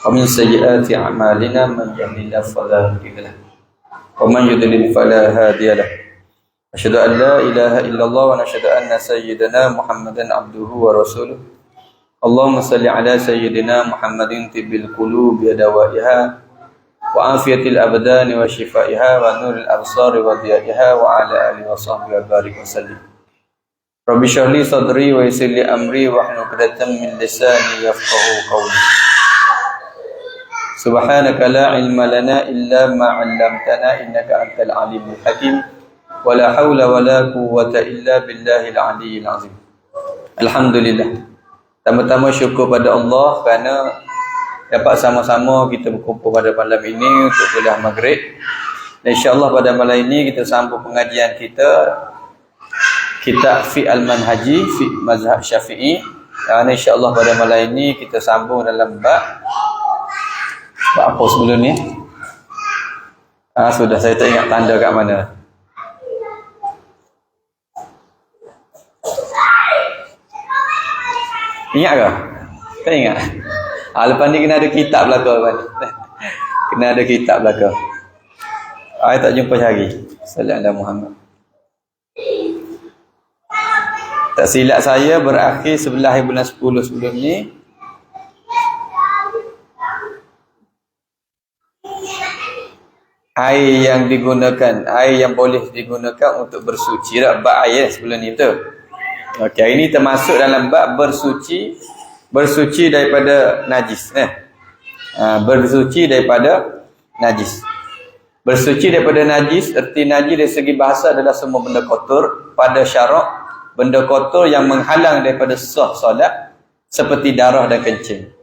ومن سيئات أعمالنا من يهده الله فلا مضل له ومن يضلل فلا هادي له أشهد أن لا إله إلا الله ونشهد أن سيدنا محمدا عبده ورسوله اللهم صل على سيدنا محمد طب القلوب ودوائها وعافية الأبدان وشفائها ونور الأبصار وضيائها وعلى آله وصحبه وبارك وسلم رب اشرح لي صدري ويسر لي أمري واحلل عقدة من لساني يفقهوا قولي سبحانك لا علم لنا إلا ما علمتنا إنك أنت العليم الحكيم ولا حول ولا قوة إلا بالله العلي العظيم. Alhamdulillah. Pertama-tama syukur pada Allah kerana dapat sama-sama kita berkumpul pada malam ini untuk kuliah maghrib. Dan insya-Allah pada malam ini kita sambung pengajian kita kitab Fiqh al-Manhaji fi mazhab Syafi'i. Dan insya-Allah pada malam ini kita sambung dalam bab apa sebelum ni? Sudah saya tak ingat tanda kat mana. Ingat ke? Tak ingat? Lepas ni kena ada kitab belakang. Kena ada kitab belakang. Saya tak jumpa sehari. Sallallahu alaihi Muhammad. Tak silap saya berakhir 11 bulan 10 sebelum ni. Air yang digunakan, air yang boleh digunakan untuk bersuci. Bab air sebelum ni betul. Okey, hari ini termasuk dalam bab bersuci daripada najis. Bersuci daripada najis. Bersuci daripada najis, erti najis dari segi bahasa adalah semua benda kotor. Pada syarak, benda kotor yang menghalang daripada sah solat seperti darah dan kencing.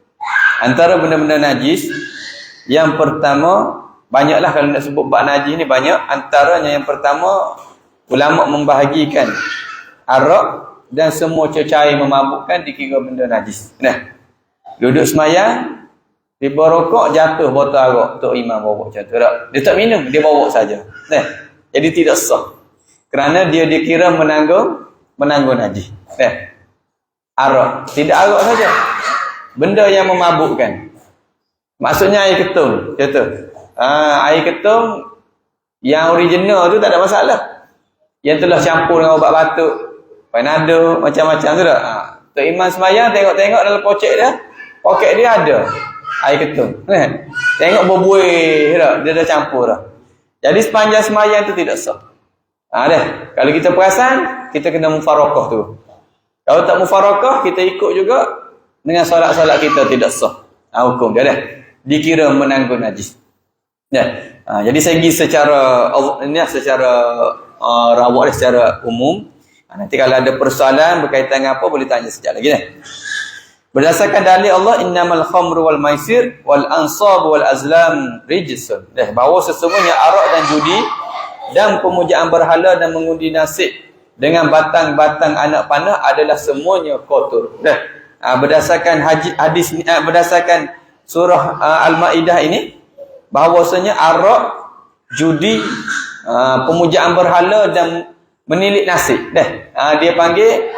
Antara benda-benda najis, yang pertama, banyaklah kalau nak sebut bab najis ni banyak. Antaranya yang pertama, ulama membahagikan arak dan semua cecair memabukkan dikira benda najis. Duduk semayang, dia berokok, jatuh botol arak, Tok Imam bawa macam tu. Dia tak minum, dia bawa saja. Jadi tidak sah. Kerana dia dikira menanggung najis. Arak, tidak arak saja. Benda yang memabukkan. Maksudnya air ketum, macam tu. Air ketum yang original tu tak ada masalah. Yang telah campur dengan ubat batuk, panado, macam-macam tu tak. Tok Imam semayang tengok-tengok dalam poket dia ada air ketum. Tengok berbuih dah, dia dah campur dah. Jadi sepanjang semayang tu tidak sah. Kalau kita perasan, kita kena mufarakah tu. Kalau tak mufarakah, kita ikut juga dengan solat-solat kita tidak sah. Hukum dia dah dikira menanggung najis. Jadi segi secara rawak secara umum. Nanti kalau ada persoalan berkaitan dengan apa boleh tanya sekejap lagi. Berdasarkan dalil Allah, innamal khamru wal maisir wal ansab wal azlam rijsun. Bahawa sesungguhnya arak dan judi dan pemujaan berhala dan mengundi nasib dengan batang-batang anak panah adalah semuanya kotor. Berdasarkan hadis ni, berdasarkan surah Al-Maidah ini, bahawasanya arak, judi, pemujaan berhala dan menilik nasib. Dia panggil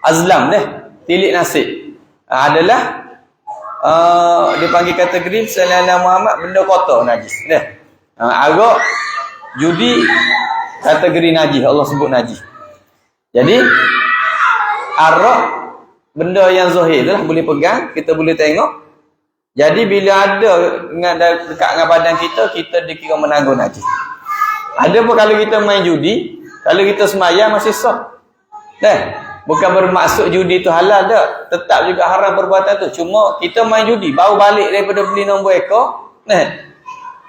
azlam, tilik nasib. Adalah dia panggil kategori selain Muhammad benda kotor najis. Arak, judi kategori najis, Allah sebut najis. Jadi arak benda yang zahir itulah, boleh pegang, kita boleh tengok. Jadi bila ada dekat dengan badan kita dikira menanggung najis. Ada pun kalau kita main judi, kalau kita semayang masih sah. Bukan bermaksud judi tu halal tak. Tetap juga haram perbuatan tu. Cuma kita main judi, baru balik daripada beli nombor ekor,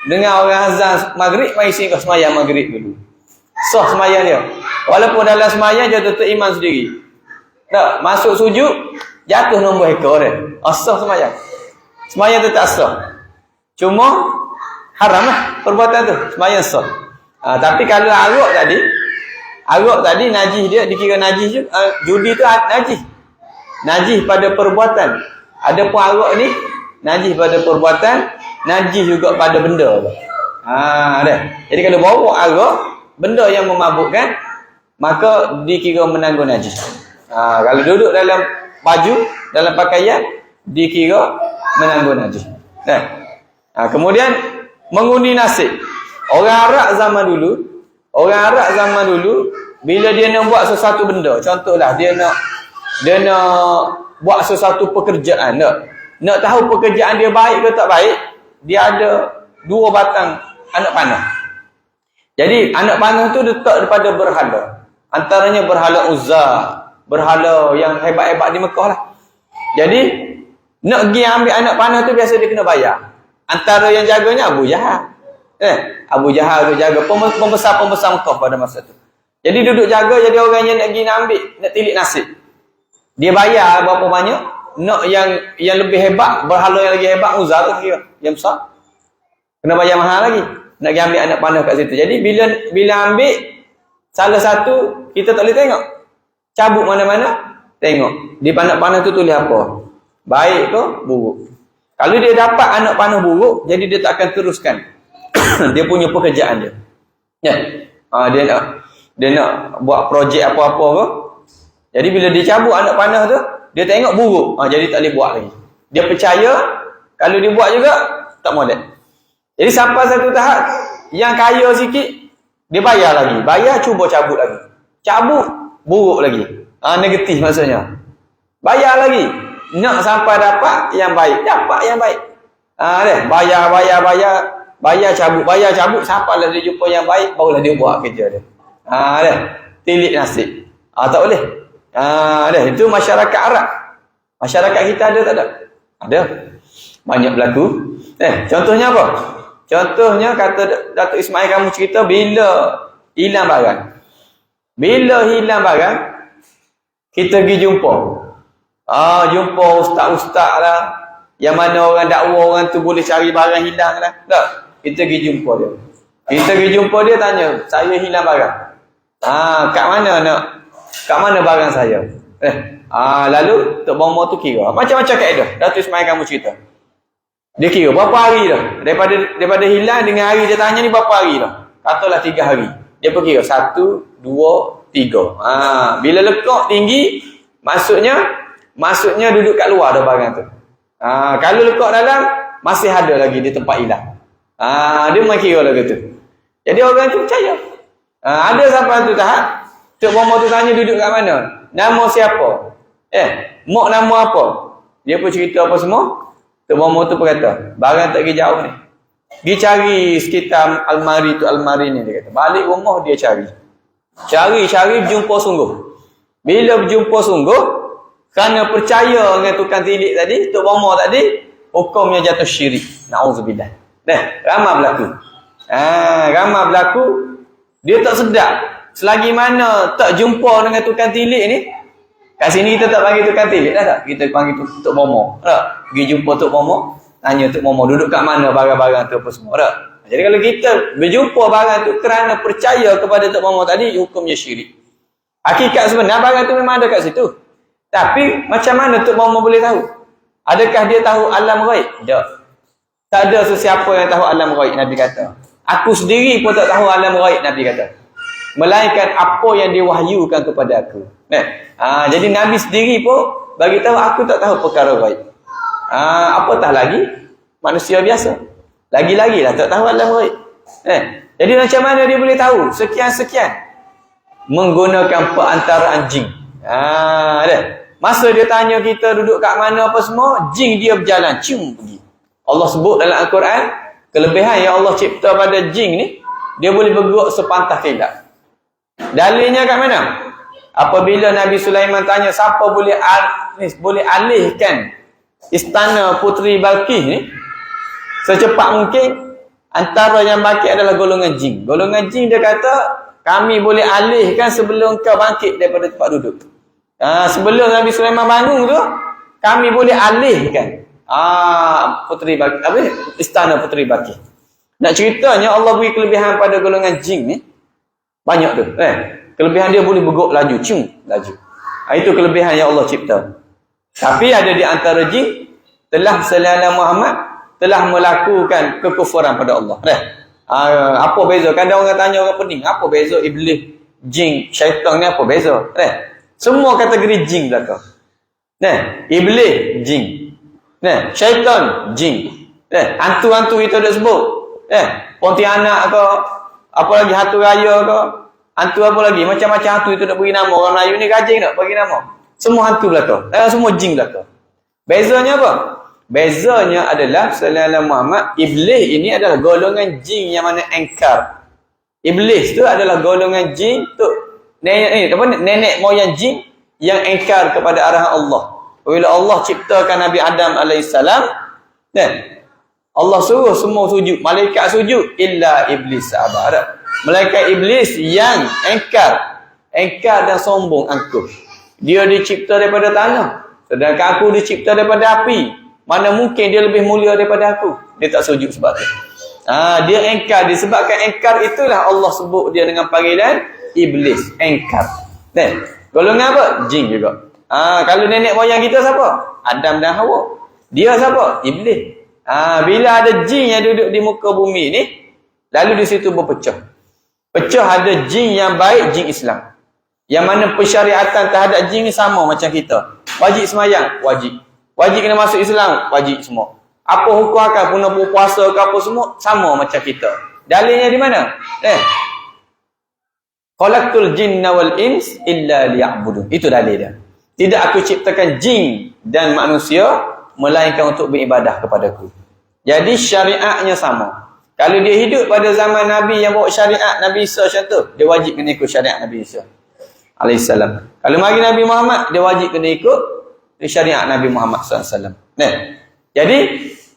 dengan orang azan maghrib, mari sini kau semayang maghrib dulu. Sah semayang dia. Walaupun dalam semayang dia tutup iman sendiri. Tak, masuk sujud, jatuh nombor ekor dia. Sah semayang. Semayang tu tak sah. Cuma haram lah perbuatan tu. Semayang sah. Tapi kalau arak tadi najis, dia dikira najis juga. Judi tu najis. Najis pada perbuatan. Adapun arak ni najis pada perbuatan, najis juga pada benda. Jadi kalau bawa arak, benda yang memabukkan, maka dikira menanggung najis. Kalau duduk dalam baju, dalam pakaian, dikira menanggung najis. Kemudian mengundi nasib. Orang Arab zaman dulu bila dia nak buat sesuatu benda, contohlah dia nak buat sesuatu pekerjaan, nak tahu pekerjaan dia baik ke tak baik, dia ada 2 batang anak panah. Jadi anak panah tu letak daripada berhala. Antaranya berhala Uzza, berhala yang hebat-hebat di Mekah lah. Jadi nak pergi ambil anak panah tu biasa dia kena bayar. Antara yang jaganya Abu Jahal. Abu Jahal tu jaga pembesar-pembesar Mekah pada masa tu. Jadi duduk jaga, jadi orang yang nak pergi ambil, nak tilik nasib. Dia bayar berapa banyak? Nak yang lebih hebat, berhala yang lagi hebat, Uzza tu kira, yang besar. Kena bayar mahal lagi. Nak pergi ambil anak panah kat situ. Jadi bila ambil salah satu, kita tak boleh tengok. Cabut mana-mana, tengok. Di anak panah tu tulis apa? Baik ke buruk? Kalau dia dapat anak panah buruk, jadi dia tak akan teruskan dia punya pekerjaan dia. Dia nak buat projek apa-apa ke. Jadi bila dia cabut anak panah tu, dia tengok buruk. Jadi tak boleh buat lagi. Dia percaya kalau dia buat juga tak molek. Jadi sampai satu tahap yang kaya sikit, dia bayar lagi. Bayar, cuba cabut lagi. Cabut, buruk lagi. Negatif maksudnya. Bayar lagi. Nak sampai dapat yang baik. Dapat yang baik. Bayar, cabut. Sampailah dia jumpa yang baik, barulah dia buat kerja dia. Tilik nasib. Tak boleh. Itu masyarakat Arab. Masyarakat kita ada tak ada? Ada. Banyak berlaku. Contohnya apa? Contohnya kata Datuk Ismail kamu cerita bila hilang barang. Bila hilang barang, kita pergi jumpa. Jumpa ustaz-ustaz lah. Yang mana orang dakwa orang tu boleh cari barang hilang lah. Tak? Kita pergi jumpa dia. Kita pergi jumpa dia tanya, saya hilang barang. Kat mana barang saya? Lalu Tok Bomo tu kira. Macam-macam kaedah. Datuk Ismail kamu cerita. Dia kira berapa hari dah. Daripada hilang dengan hari dia tanya ni berapa hari dah. Katalah 3 hari. Dia perkira 1, 2, 3. Bila lekak tinggi, maksudnya duduk kat luar dah barang tu. Kalau lekak dalam, masih ada lagi di tempat hilang. Dia memang kira lah gitu. Jadi orang tu percaya. Ada sampai tu tahap, Tok Bomo tu tanya duduk kat mana? Nama siapa? Mak nama apa? Dia pun cerita apa semua. Tok Bomo tu berkata, barang tak pergi jauh ni. Dia cari sekitar almari ni, dia kata. Balik rumah dia cari. Cari berjumpa sungguh. Bila berjumpa sungguh, kerana percaya dengan tukang tilik tadi, Tok Bomo tadi, hukumnya jatuh syirik. Na'udzubillah. Ramai berlaku. Dia tak sedap. Selagi mana tak jumpa dengan tukang tilik ni, kat sini kita tak panggil tukang tilik dah tak? Kita panggil Tok Bomo. Tak? Pergi jumpa Tok Bomo, tanya Tok Bomo duduk kat mana barang-barang tu apa semua. Tak? Jadi kalau kita berjumpa barang tu kerana percaya kepada Tok Bomo tadi, hukumnya syirik. Hakikat sebenar barang tu memang ada kat situ. Tapi macam mana Tok Bomo boleh tahu? Adakah dia tahu alam ghaib? Tak. Tak ada sesiapa yang tahu alam ghaib, Nabi kata. Aku sendiri pun tak tahu alam ghaib, Nabi kata. Melainkan apa yang diwahyukan kepada aku. Jadi Nabi sendiri pun bagi tahu aku tak tahu perkara ghaib. Apatah lagi manusia biasa. Lagi-lagi lah tak tahu alam ghaib. Jadi macam mana dia boleh tahu sekian-sekian? Menggunakan perantaraan jin. Masa dia tanya kita duduk kat mana apa semua, jin dia berjalan, pergi. Allah sebut dalam Al-Quran, kelebihan yang Allah cipta pada jin ni, dia boleh bergerak sepantah kilat. Dalilnya kat mana? Apabila Nabi Sulaiman tanya siapa boleh alihkan istana Puteri Balqis ni secepat mungkin, antara yang bangkit adalah golongan jin. Golongan jin dia kata, kami boleh alihkan sebelum kau bangkit daripada tempat duduk. Sebelum Nabi Sulaiman bangun tu, kami boleh alihkan Puteri Balqis, istana Puteri Balqis. Nak ceritanya Allah beri kelebihan pada golongan jin ni banyak tu. Kelebihan dia boleh bergerak laju, laju. Itu kelebihan yang Allah cipta. Tapi ada di antara jin telah selain Muhammad telah melakukan kekufuran pada Allah. Apa beza? Kadang orang tanya orang pening, apa beza iblis, jin, syaitan ni apa beza? Semua kategori jin belaka. Iblis jin. Syaitan jin. Hantu-hantu kita dah sebut. Pontianak ke, apa lagi hantu raya ke, hantu apa lagi, macam-macam hantu itu nak bagi nama. Orang Melayu ni rajin nak bagi nama. Semua hantu belaka. Semua jin belaka. Bezanya apa? Bezanya adalah sallallahu Muhammad, iblis ini adalah golongan jin yang mana engkar. Iblis tu adalah golongan jin tu nenek moyang jin yang engkar kepada arahan Allah. Bila Allah ciptakan Nabi Adam alaihissalam, Allah suruh semua sujud, malaikat sujud, illa iblis aba. Malaikat iblis yang engkar dan sombong angkuh. Dia dicipta daripada tanah, sedangkan aku dicipta daripada api. Mana mungkin dia lebih mulia daripada aku? Dia tak sujud sebab tu. Dia engkar. Disebabkan engkar itulah Allah sebut dia dengan panggilan iblis, engkar. Golongan apa? Jin juga. Kalau nenek moyang kita siapa? Adam dan Hawa. Dia siapa? Iblis. Bila ada jin yang duduk di muka bumi ni, lalu di situ berpecah. Pecah, ada jin yang baik, jin Islam. Yang mana pensyariatan terhadap jin ni sama macam kita. Wajib semayang, wajib. Wajib kena masuk Islam, wajib semua. Apa hukum akan guna berpuasa ke apa semua, sama macam kita. Dalilnya di mana? Khalaqtul jinna wal ins illa liya'budun. Itu dalil dia. Tidak aku ciptakan jin dan manusia melainkan untuk beribadah kepadaku. Jadi syariatnya sama. Kalau dia hidup pada zaman Nabi yang bawa syariat Nabi Isa macam tu, dia wajib kena ikut syariat Nabi Isa alaihissalam. Kalau mari Nabi Muhammad, dia wajib kena ikut syariat Nabi Muhammad SAW. Jadi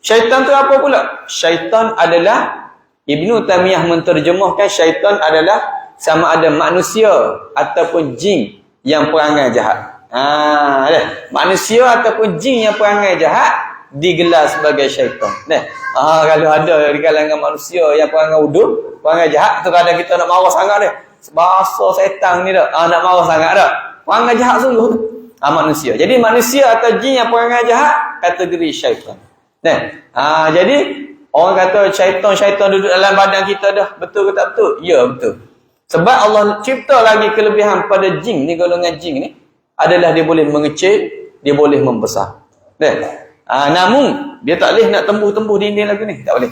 syaitan tu apa pula? Syaitan adalah, Ibnu Taimiyah menterjemahkan syaitan adalah sama ada manusia ataupun jin yang perangai jahat. Manusia ataupun jin yang perangai jahat digelar sebagai syaitan. Kalau ada di kalangan manusia yang perangai udut, perangai jahat tu, kadang kita nak marah sangat dia. Bahasa setan ni dah. Nak marah sangat dah. Perangai jahat sungguh tu. Manusia. Jadi manusia atau jin yang perangai jahat kategori syaitan. Jadi orang kata syaitan duduk dalam badan kita dah. Betul ke tak betul? Ya, betul. Sebab Allah cipta lagi kelebihan pada jin ni, golongan jin ni adalah dia boleh mengecil, dia boleh membesar. Namun dia tak boleh nak tembus-tembus dinding lagu ni, tak boleh.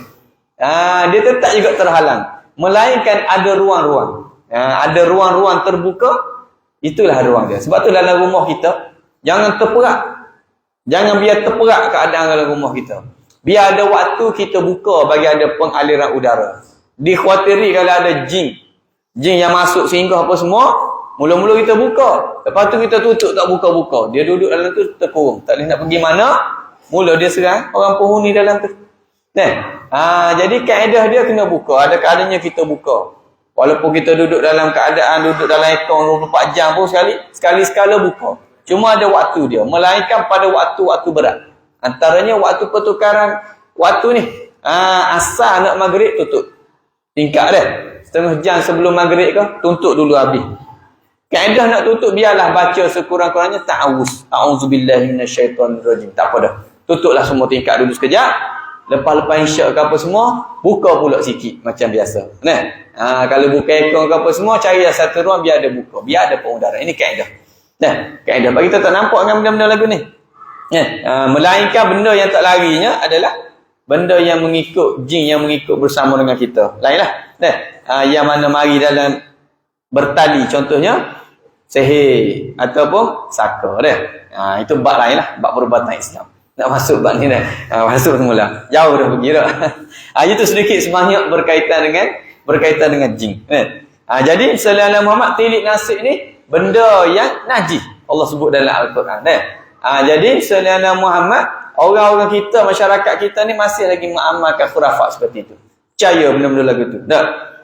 Dia tetap juga terhalang. Melainkan ada ruang-ruang. Ada ruang-ruang terbuka, itulah ruang dia. Sebab tu dalam rumah kita jangan terperak. Jangan biar terperak keadaan dalam rumah kita. Biar ada waktu kita buka bagi ada pengaliran udara. Dikhawatiri kalau ada jin yang masuk singgah apa semua, mula-mula kita buka. Lepas tu kita tutup, tak buka-buka. Dia duduk dalam tu terkurung. Tak boleh nak pergi mana. Mula dia serang orang penghuni dalam tu. Jadi kaedah dia kena buka. Ada keadaannya kita buka. Walaupun kita duduk dalam keadaan duduk dalam aircon 24 jam pun sekali-sekala buka. Cuma ada waktu dia. Melainkan pada waktu-waktu berat. Antaranya waktu pertukaran waktu ni. Asar nak maghrib tutup. Tingkat dia. Setengah jam sebelum maghrib ke, tuntut dulu habis. Kaedah nak tutup, biarlah baca sekurang-kurangnya ta'awuz. A'udzubillahi minasyaitonirrajim. Tak apa dah. Tutuplah semua tingkat dulu sekejap. Lepas-lepas insya ke apa semua, buka pula sikit macam biasa. Kalau buka aircon ke apa semua, carilah satu ruang biar ada buka. Biar ada pengudara. Ini kaedah. Kaedah. Bagi kita tak nampak dengan benda-benda lagu ni. Melainkan benda yang tak larinya adalah benda yang mengikut, jin yang mengikut bersama dengan kita. Lainlah. Yang mana mari dalam bertali, contohnya sihir ataupun saka dah. Itu bab lain lah, bab perubatan Islam. Nak masuk bab ni dah. Masuk semula. Jauh dah pergi dah. Itu sedikit sebanyak berkaitan dengan jin. Jadi sallallahu Muhammad tilik nasib ni benda yang najis. Allah sebut dalam Al-Quran. Jadi sallallahu Muhammad, orang-orang kita, masyarakat kita ni masih lagi mengamalkan khurafat seperti itu. Percaya benda-benda lagu tu.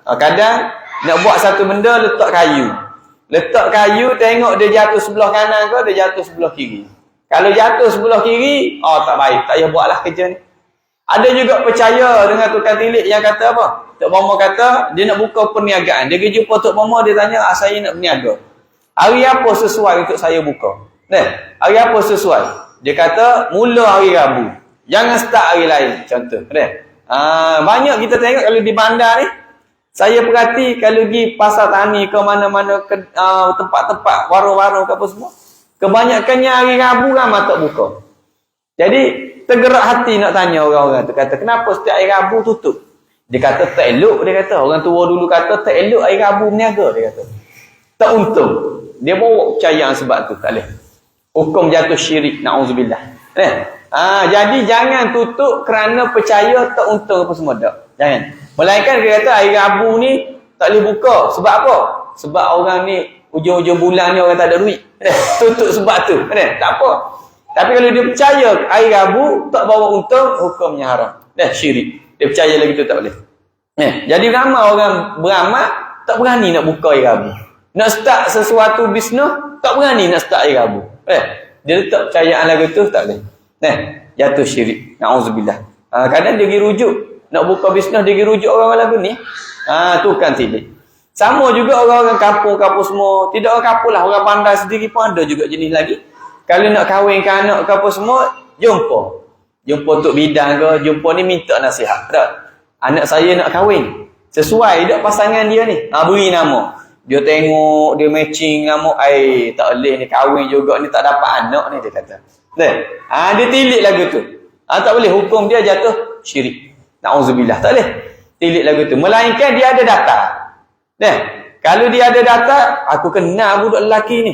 Kadang nak buat satu benda, letak kayu, tengok dia jatuh sebelah kanan ke, dia jatuh sebelah kiri. Kalau jatuh sebelah kiri, tak baik, tak payah buatlah kerja ni. Ada juga percaya dengan tukang tilik yang kata apa? Tok Mama kata dia nak buka perniagaan. Dia pergi jumpa Tok Mama, dia tanya, saya nak berniaga. Hari apa sesuai untuk saya buka? Hari apa sesuai? Dia kata mula hari Rabu. Jangan start hari lain, contoh. Banyak kita tengok kalau di bandar ni, saya perhati kalau pergi pasar tani ke mana-mana tempat-tempat warung-warung ke apa semua, kebanyakannya hari Rabu ramai tak buka. Jadi tergerak hati nak tanya orang-orang tu, kata kenapa setiap hari Rabu tutup? Dia kata tak elok, dia kata. Orang tua dulu kata tak elok hari Rabu berniaga, dia kata. Tak untung. Dia bawa percayaan sebab tu, tak boleh. Hukum jatuh syirik, na'udzubillah. Jadi jangan tutup kerana percaya tak untung apa semua, tak. Jangan. Melainkan dia kata hari Rabu ni tak boleh buka. Sebab apa? Sebab orang ni hujung-hujung bulan ni orang tak ada duit. Tutup sebab tu. Tak apa. Tapi kalau dia percaya hari Rabu tak bawa untung, hukumnya haram. Syirik. Dia percaya lagi tu tak boleh. Jadi ramai orang beramal tak berani nak buka hari Rabu. Nak start sesuatu bisnes tak berani nak start hari Rabu. Dia letak percayaan lagu tu tak boleh. Jatuh syirik. Na'udzubillah. Kadang dia pergi rujuk nak buka bisnes, dia pergi rujuk orang lagu ni. Tu kan tilik. Sama juga orang-orang kampung-kampung semua. Tidak orang kampung lah, orang bandar sendiri pun ada juga jenis lagi. Kalau nak kahwinkan anak ke apa semua, jumpa. Jumpa untuk bidang ke, jumpa ni minta nasihat. Tak? Anak saya nak kahwin. Sesuai tak pasangan dia ni? Beri nama. Dia tengok, dia matching nama. Tak boleh ni kahwin juga ni, tak dapat anak ni, dia kata. Dia tilik lagu tu. Tak boleh, hukum dia jatuh syirik. Na'udzubillah. Tak boleh tilik lagu tu. Melainkan dia ada data. Kalau dia ada data, aku kenal budak lelaki ni.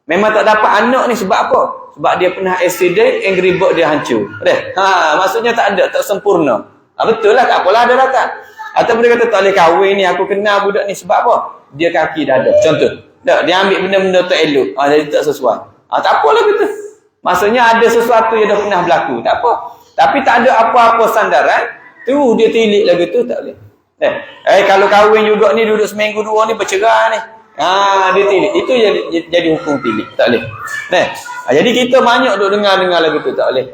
Memang tak dapat anak ni sebab apa? Sebab dia pernah accident, angry bird dia hancur. Maksudnya tak ada, tak sempurna. Betul lah, tak apalah ada data. Ataupun dia kata tak boleh kahwin ni, aku kenal budak ni sebab apa? Dia kaki dah ada. Contoh. Dia ambil benda-benda tak elok. Jadi tak sesuai. Tak apalah gitu. Maksudnya ada sesuatu yang dah pernah berlaku. Tak apa. Tapi tak ada apa-apa sandaran. Tu dia tilik lagu tu tak boleh. Kalau kahwin juga ni, duduk seminggu dua ni bercerai ni. Dia tilik. Itu jadi hukum tilik. Tak boleh. Jadi kita banyak duk dengar-dengar lagu tu. Tak boleh.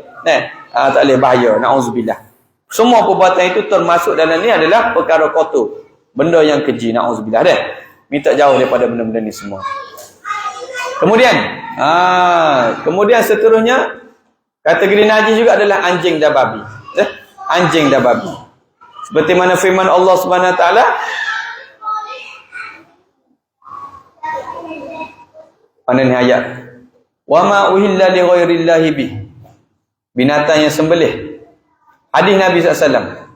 Tak boleh, bahaya. Na'udzubillah. Semua perbuatan itu termasuk dalam ni adalah perkara kotor. Benda yang keji. Na'udzubillah. Minta jauh daripada benda-benda ni semua. Kemudian seterusnya, kategori najis juga adalah anjing dan babi. Anjing dan babi. Seperti mana firman Allah Subhanahu Wa Taala, mana ni ayat? Wa ma uhilla li ghairillahi bi. Binatang yang sembelih. Hadis Nabi SAW.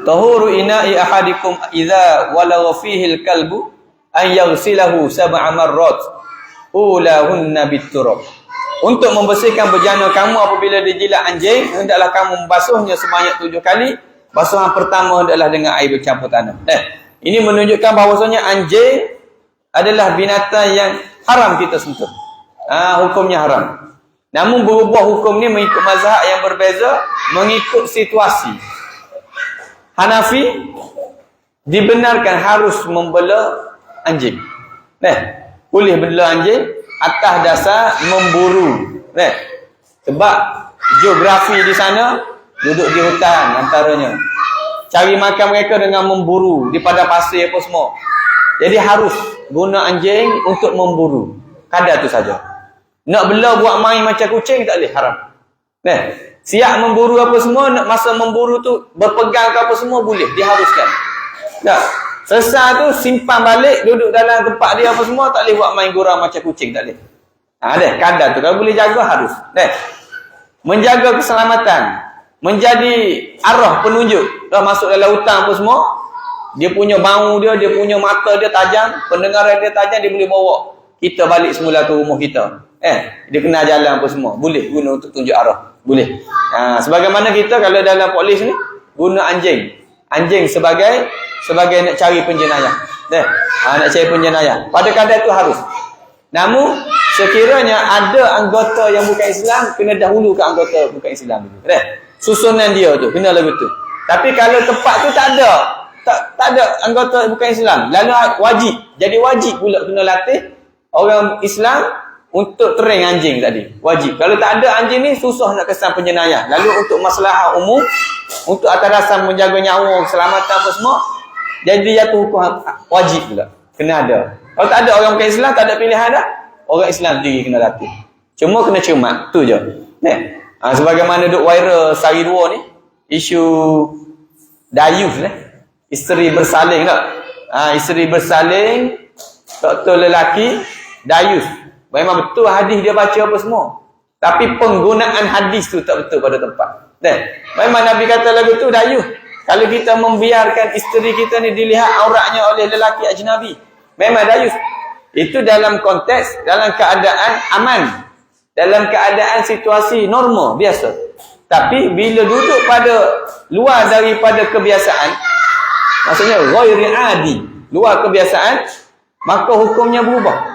Tahuru ina'i ahadikum idza walagha fihi al-kalbu an yaghsilahu sab'a marrat ulahunna bit-turab. Untuk membersihkan bejana kamu apabila dijilat anjing, hendaklah kamu membasuhnya sebanyak 7 kali. Basuhan pertama adalah dengan air bercampur tanah. Ini menunjukkan bahawasanya anjing adalah binatang yang haram kita sentuh. Hukumnya haram. Namun berubah hukum ni mengikut mazhab yang berbeza, mengikut situasi. Hanafi dibenarkan harus membela anjing. Boleh bela anjing atas dasar memburu. Sebab geografi di sana duduk di hutan antaranya. Cari makan mereka dengan memburu di padang pasir apa semua. Jadi harus guna anjing untuk memburu. Kadar tu saja. Nak bela buat main macam kucing tak boleh, haram. Siap memburu apa semua, nak masa memburu tu berpegang ke apa semua boleh, diharuskan. Tak. Selesai tu simpan balik, duduk dalam tempat dia apa semua, tak boleh buat main gurau macam kucing, tak boleh. Kadar tu kalau boleh jaga harus. Menjaga keselamatan, menjadi arah penunjuk. Dah masuk dalam hutan apa semua, dia punya bau dia, dia punya mata dia tajam, pendengaran dia tajam, dia boleh bawa kita balik semula ke rumah kita. Dia kenal jalan apa semua, boleh guna untuk tunjuk arah, boleh. Sebagaimana kita kalau dalam polis ni guna anjing sebagai nak cari penjenayah. Nak cari penjenayah. Pada kadar itu harus. Namun sekiranya ada anggota yang bukan Islam, kena dahulu ke anggota bukan Islam dulu. Susunan dia tu kena lagu tu. Tapi kalau tempat tu tak ada anggota bukan Islam, lalu wajib. Jadi wajib pula kena latih orang Islam untuk train anjing tadi. Wajib. Kalau tak ada anjing ni, susah nak kesan penjenayah. Lalu untuk masalah umum, untuk atas dasar menjaga nyawa, keselamatan apa semua, jadi jatuh hukum wajib pula. Kena ada. Kalau tak ada orang bukan Islam, tak ada pilihan dah. Orang Islam sendiri kena latih. Cuma kena cermat. Tu je. Sebagaimana duk viral sehari dua ni, isu dayus isteri bersaling tak? Isteri bersaling, doktor lelaki, dayus. Memang betul hadis dia baca apa semua. Tapi penggunaan hadis tu tak betul pada tempat. Memang Nabi kata lagu tu dayuh. Kalau kita membiarkan isteri kita ni dilihat auratnya oleh lelaki ajnabi, memang dayuh. Itu dalam konteks, dalam keadaan aman, dalam keadaan situasi normal, biasa. Tapi bila duduk pada luar daripada kebiasaan, maksudnya ghairi adi, luar kebiasaan, maka hukumnya berubah.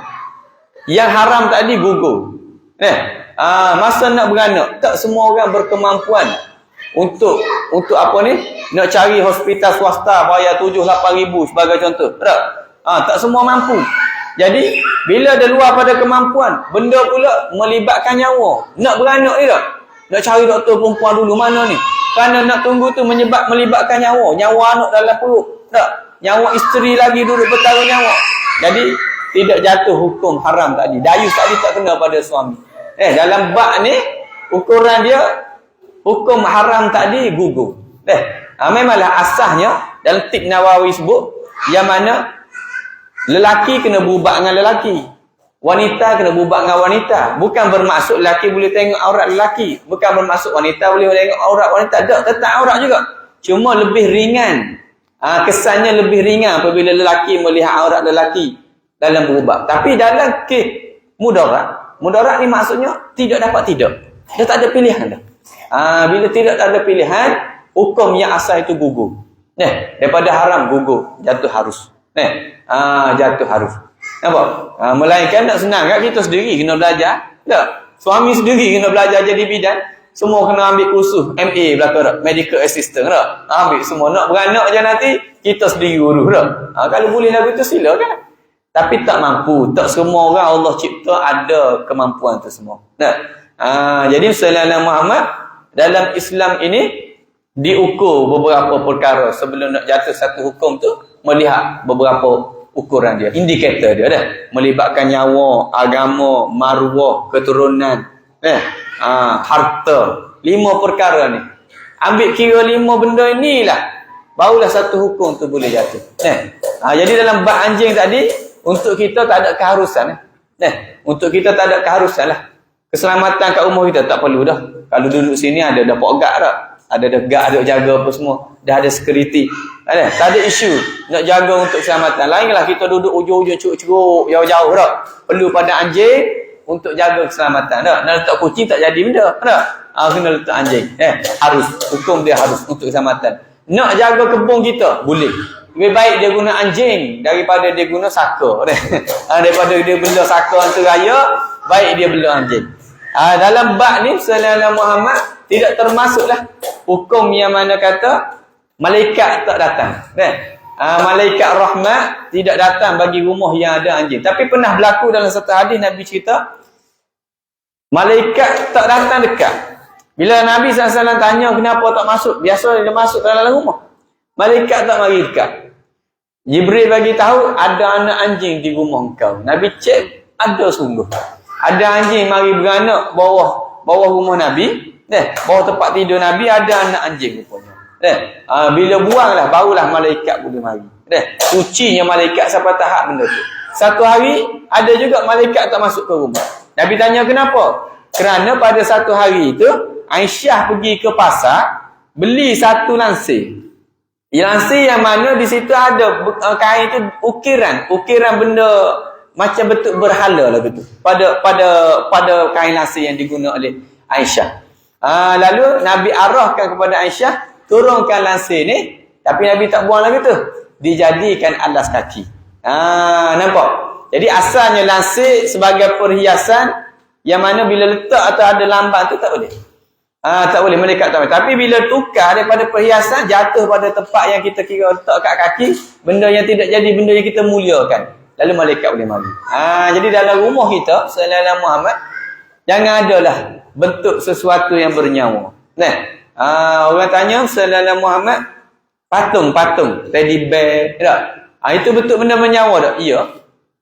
Yang haram tadi gugur. Masa nak beranak, tak semua orang berkemampuan untuk apa ni, nak cari hospital swasta bayar 7-8 ribu sebagai contoh. Tak semua mampu. Jadi bila ada luar pada kemampuan, benda pula melibatkan nyawa. Nak beranak ni tak? Nak cari doktor perempuan dulu mana ni? Kerana nak tunggu tu melibatkan nyawa. Nyawa anak dalam perut. Tak? Nyawa isteri lagi duduk bertaruh nyawa. Jadi tidak jatuh hukum haram tadi. Dayus tadi tak kena pada suami. Dalam bab ni ukuran dia hukum haram tadi gugur. Memanglah asasnya dalam tip Nawawi sebut yang mana lelaki kena berubah dengan lelaki, wanita kena berubah dengan wanita. Bukan bermaksud lelaki boleh tengok aurat lelaki, bukan bermaksud wanita boleh tengok aurat wanita. Tak, tetap aurat juga, cuma lebih ringan. Kesannya lebih ringan apabila lelaki melihat aurat lelaki dalam berubah. Tapi dalam kes mudarat ni maksudnya tidak dapat tidak. Dia tak ada pilihan dah. Bila tidak ada pilihan, hukum yang asal itu gugur. Daripada haram gugur, jatuh harus. Jatuh harus. Nampak? Melainkan tak senang kat kita sendiri kena belajar. Tak? Suami sendiri kena belajar jadi bidan. Semua kena ambil kursus MA belakang, medical assistant tak? Ambil semua. Nak beranak je nanti, kita sendiri urus tak? Kalau boleh lagu tu silakan. Tapi tak mampu. Tak semua orang Allah cipta ada kemampuan tu semua. Jadi Sayyidina Muhammad dalam Islam ini diukur beberapa perkara sebelum nak jatuh satu hukum tu, melihat beberapa ukuran dia, indikator dia dah. Melibatkan nyawa, agama, maruah, keturunan, harta. 5 perkara ni. Ambil kira 5 benda inilah, barulah satu hukum tu boleh jatuh. Jadi dalam bab anjing tadi, untuk kita tak ada keharusan. Untuk kita tak ada keharusan lah. Keselamatan kat rumah kita tak perlu dah. Kalau duduk sini ada pokgak dah. Ada gak, ada jaga apa semua. Dah ada security. Tak ada isu nak jaga untuk keselamatan. Lainlah kita duduk ujung-ujung ceruk-ceruk jauh-jauh tak. Perlu pada anjing untuk jaga keselamatan tak. Nak letak kucing tak jadi benda tak. Kena letak anjing. Harus. Hukum dia harus untuk keselamatan. Nak jaga kebun kita boleh. Lebih baik dia guna anjing daripada dia guna saka. Daripada dia bela saka hantu raya, baik dia bela anjing. Dalam bab ni Sayyidina Muhammad tidak termasuklah hukum yang mana kata malaikat tak datang. Malaikat rahmat tidak datang bagi rumah yang ada anjing. Tapi pernah berlaku dalam satu hadis Nabi cerita, malaikat tak datang dekat. Bila Nabi SAW tanya kenapa tak masuk, biasa dia masuk dalam rumah. Malaikat tak mari dekat. Jibril bagi tahu ada anak anjing di rumah engkau. Nabi cek, ada sungguh. Ada anjing mari beranak bawah rumah Nabi. Bawah tempat tidur Nabi ada anak anjing rupanya. Bila buanglah barulah malaikat boleh mari. Sucinya malaikat sampai tahap benda tu. Satu hari ada juga malaikat tak masuk ke rumah. Nabi tanya kenapa? Kerana pada satu hari itu Aisyah pergi ke pasar beli satu lansir. Lansir yang mana di situ ada kain itu ukiran benda macam bentuk berhala lah gitu. Pada kain lansir yang digunakan oleh Aisyah. Lalu Nabi arahkan kepada Aisyah, turunkan lansir ni, tapi Nabi tak buang lagi tu. Dijadikan alas kaki. Nampak? Jadi asalnya lansir sebagai perhiasan yang mana bila letak atau ada lamban tu tak boleh. Tak boleh, malaikat tak boleh. Tapi bila tukar daripada perhiasan, jatuh pada tempat yang kita kira letak kat kaki, benda yang tidak jadi benda yang kita muliakan, lalu malaikat boleh mari. Jadi dalam rumah kita Sayyidina Muhammad, jangan adalah bentuk sesuatu yang bernyawa. Orang tanya Sayyidina Muhammad, patung teddy bear tak? Itu bentuk benda bernyawa tak? Ya.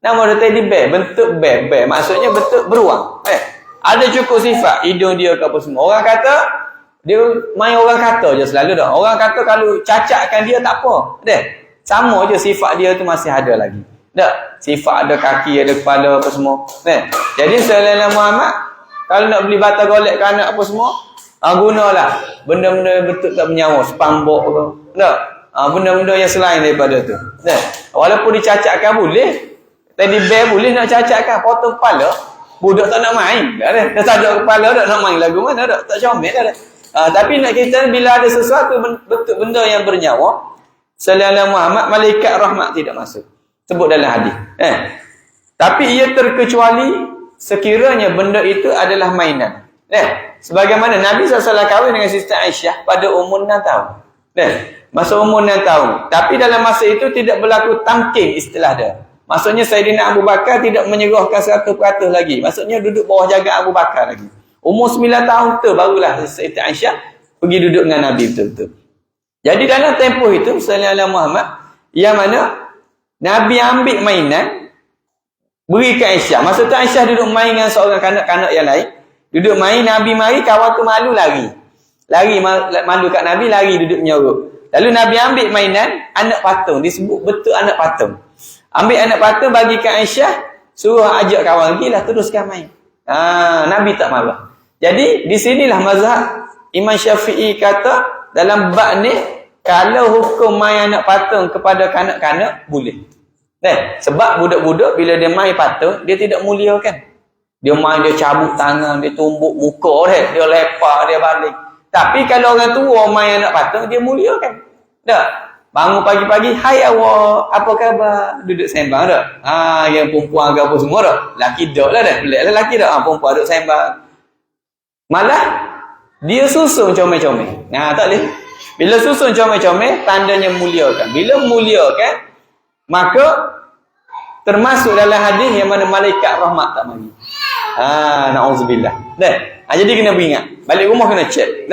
Nama dia teddy bear, bentuk bear, maksudnya bentuk beruang. Ada cukup sifat hidung dia ke apa semua. Orang kata dia main orang kata je selalu dah. Orang kata kalau cacatkan dia tak apa. Sama je sifat dia tu masih ada lagi. Tak? Sifat ada kaki, ada kepala apa semua. Jadi Sayyidina Muhammad Kalau nak beli batang golek ke anak apa semua, gunalah benda-benda yang betul tak bernyawa, spambok ke. Tak? Benda-benda yang selain daripada tu. Nah, walaupun dicacatkan boleh. Teddy bear boleh nak cacatkan, potong kepala. Budak tak nak main. Dah tak ada kepala dah nak main lagu mana dah. Tak comel dah. Tapi nak kita bila ada sesuatu betul benda yang bernyawa, sallallahu Muhammad, malaikat rahmat tidak masuk. Sebut dalam hadis. Tapi ia terkecuali sekiranya benda itu adalah mainan. Sebagaimana Nabi SAW kahwin dengan Sister Aisyah pada umur 6 tahun. Masa umur 6 tahun. Tapi dalam masa itu tidak berlaku tamkin istilah dia. Maksudnya Sayyidina Abu Bakar tidak menyerahkan 100% lagi. Maksudnya duduk bawah jagaan Abu Bakar lagi. Umur 9 tahun tu barulah Sayyidah Aisyah pergi duduk dengan Nabi betul-betul. Jadi dalam tempoh itu sallallahu Muhammad, yang mana Nabi ambil mainan beri ke Aisyah. Masa tu Aisyah duduk main dengan seorang kanak-kanak yang lain. Duduk main, Nabi mari, kawan tu malu lari. Lari malu kat Nabi, lari duduk menyorok. Lalu Nabi ambil mainan anak patung, disebut betul anak patung. Ambil anak patung bagi ke Aisyah, suruh ajak kawan pergi lah teruskan main. Nabi tak marah. Jadi di sinilah mazhab Imam Syafi'i kata dalam bab ni, kalau hukum main anak patung kepada kanak-kanak boleh. Sebab budak-budak bila dia main patung, dia tidak muliakan. Dia main, dia cabut tangan, dia tumbuk muka dia lepak, dia balik. Tapi kalau orang tua main anak patung, dia muliakan. Tak? Bangun pagi-pagi, hai awak, apa khabar? Duduk sembang tak? Yang perempuan ke apa semua tak? Laki tak lah dah. Lelaki tak? Perempuan duduk sembang. Malah, dia susun comel-comel. Tak boleh. Bila susun comel-comel, tandanya muliakan. Bila muliakan, maka termasuk dalam hadis yang mana malaikat rahmat tak mari. Na'udzubillah. Jadi kena beringat. Balik rumah kena check.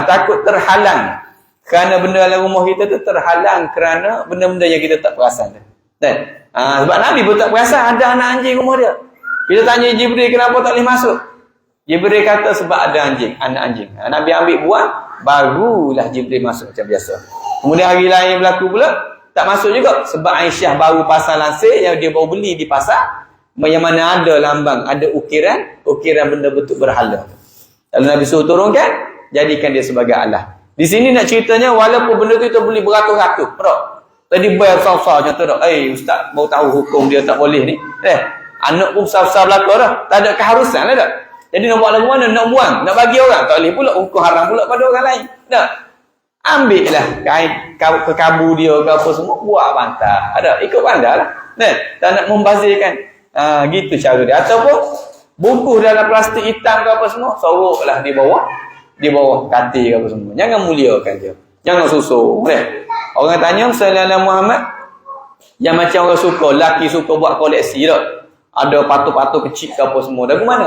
Takut terhalang. Kerana benda dalam rumah kita tu terhalang kerana benda-benda yang kita tak perasan. Sebab Nabi pun tak perasan ada anak anjing rumah dia. Bila tanya Jibril kenapa tak boleh masuk, Jibril kata sebab ada anjing, anak anjing. Nabi ambil buang, barulah Jibril masuk macam biasa. Kemudian hari lain berlaku pula, tak masuk juga. Sebab Aisyah baru pasal lansir yang dia baru beli di pasar, yang mana ada lambang, ada ukiran benda bentuk berhala. Lalu Nabi suruh turunkan, jadikan dia sebagai Allah. Di sini nak ceritanya, walaupun benda tu kita beli beratus-ratus, tak? Tadi bayar besar-besar macam tu tak? Ustaz baru tahu hukum dia tak boleh ni. Anak pun besar-besar belakang dah. Tak ada keharusan lah tak? Jadi nak buat lagu mana? Nak buang? Nak bagi orang? Tak boleh pula. Hukum haram pula pada orang lain. Tak? Ambil lah kain kekabu dia ke apa semua, buat bantal. Ada? Ikut bandar lah. Tak nak membazirkan. Gitu cara dia. Ataupun bungkus dalam plastik hitam ke apa semua, sorok lah di bawah katil ke apa semua. Jangan muliakan dia. Jangan susun. Orang tanya sallallahu Muhammad, yang macam orang suka, laki suka buat koleksi tak? Ada patung-patung kecil ke apa semua. Dari mana?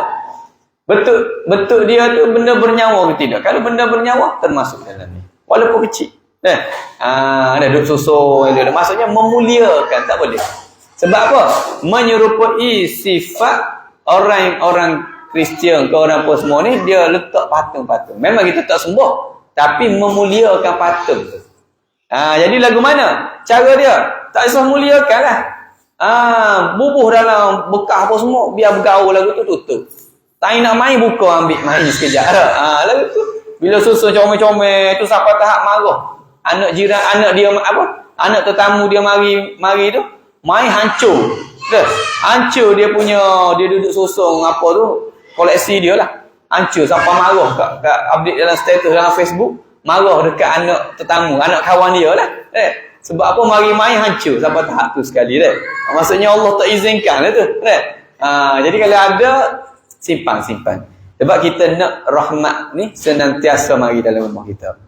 Betul dia tu benda bernyawa ke tidak? Kalau benda bernyawa, termasuk dalam ni. Walaupun kecil. Ada duduk susun. Maksudnya memuliakan. Tak boleh. Sebab apa? Menyerupai sifat orang Kristian ke orang apa semua ni, dia letak patung-patung. Memang kita tak sembah, tapi memuliakan patung tu. Jadi lagu mana? Cara dia, tak usah muliakan lah. Bubuh dalam bekas apa semua, biar bergaul lagu tu tutup. Tak nak main, buka ambil main sekejap. Lagu tu, bila susun comel-comel tu siapa tahap marah. Anak jiran, anak dia anak tetamu dia mari tu, main hancur. Hancur dia punya, dia duduk susun apa tu, koleksi dia lah. Hancur sampai marah kat update dalam status dalam Facebook, marah dekat anak tetamu, anak kawan dia lah. Sebab apa mari main hancur sampai tahap tu sekali dah. Maksudnya Allah tak izinkan lah tu. Jadi kalau ada, simpan. Sebab kita nak rahmat ni senantiasa mari dalam rumah kita.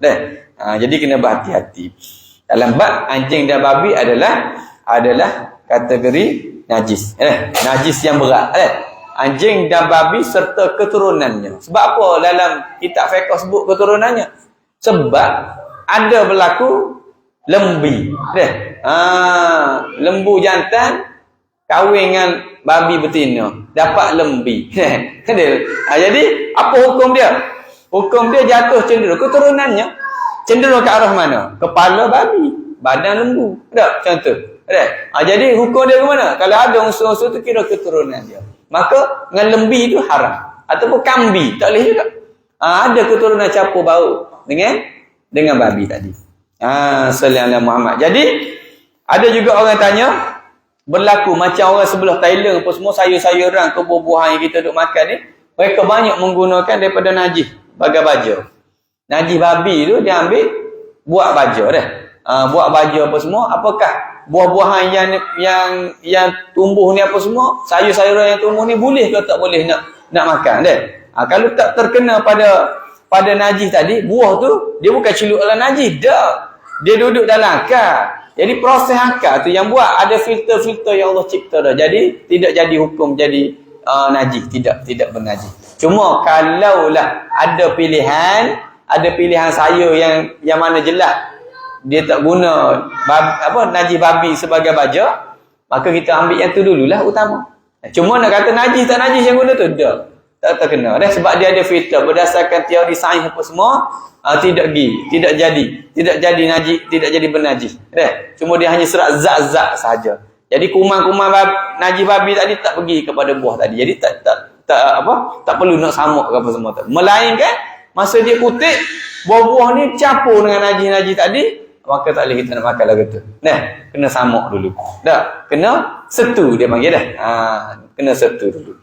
Jadi kena berhati-hati. Dalam bab anjing dan babi adalah kategori najis. Najis yang berat. Anjing dan babi serta keturunannya. Sebab apa dalam kitab fiqh sebut keturunannya? Sebab ada berlaku lembi. Lembu jantan kahwin dengan babi betina, dapat lembi. Jadi apa hukum dia? Hukum dia jatuh cenderung keturunannya. Cenderung ke arah mana? Kepala babi, badan lembu. Tak? Macam tu. Jadi hukum dia ke mana? Kalau ada unsur-unsur tu kira keturunan dia. Maka dengan lembi itu haram. ataupun kambi, tak boleh juga. Ada keturunan campur baur dengan babi tadi. Sallallahu Muhammad. Jadi ada juga orang tanya, berlaku macam orang sebelah Thailand apa semua, sayur-sayuran, buah-buahan yang kita duk makan ni, mereka banyak menggunakan daripada najis bagai baja. Najis babi tu dia ambil buat baja dah. Buat baja apa semua, apakah buah-buahan yang tumbuh ni apa semua, sayur-sayuran yang tumbuh ni boleh ke tak boleh nak makan dah. Kalau tak terkena pada najis tadi, buah tu dia bukan celup dalam najis dah. Dia duduk dalam akar. Jadi proses akar tu yang buat ada filter-filter yang Allah cipta dah. Jadi tidak jadi hukum jadi najis, tidak bernajis. Cuma kalaulah ada pilihan sayur yang mana jelas dia tak guna najis babi sebagai baja, maka kita ambil yang tu dululah utama. Cuma nak kata najis tak najis yang guna tu dah tak terkena dah, sebab dia ada filter berdasarkan teori sains apa semua, tidak jadi najis, tidak jadi bernajis dah. Cuma dia hanya serat zat-zat saja. Jadi kuman-kuman najis babi tadi tak pergi kepada buah tadi. Jadi tak perlu nak samuk ke apa semua tu. Melainkan masa dia kutip buah-buah ni campur dengan najis-najis tadi, maka tak boleh kita nak makan lagu tu. Kena samuk dulu. Dah, kena setu dia panggil dah. Kena setu dulu.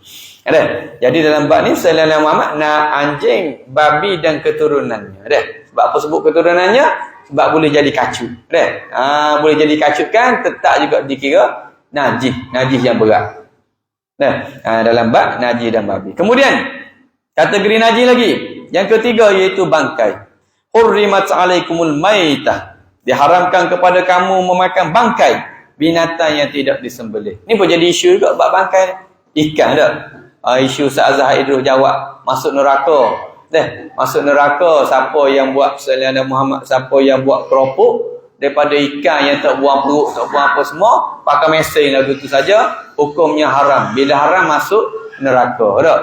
Ada. Jadi dalam bab ni sallallahu Muhammad nak anjing, babi dan keturunannya. Ada. Sebab apa sebut keturunannya? Sebab boleh jadi kacut. Ada. Boleh jadi kacut kan, tetap juga dikira najis yang berat. Dalam bab najis dan babi. Kemudian kategori najis lagi. Yang ketiga iaitu bangkai. Hurrimat alaikumul maitah. Diharamkan kepada kamu memakan bangkai binatang yang tidak disembelih. Ni pun jadi isu juga bab bangkai. Ikan dah. Isu Ustaz Azhar Idrus jawab masuk neraka. Masuk neraka siapa yang buat sallallahu Muhammad, siapa yang buat keropok daripada ikan yang tak buang perut, tak buang apa semua, pakai mesin lagu tu saja, hukumnya haram. Bila haram masuk neraka dah.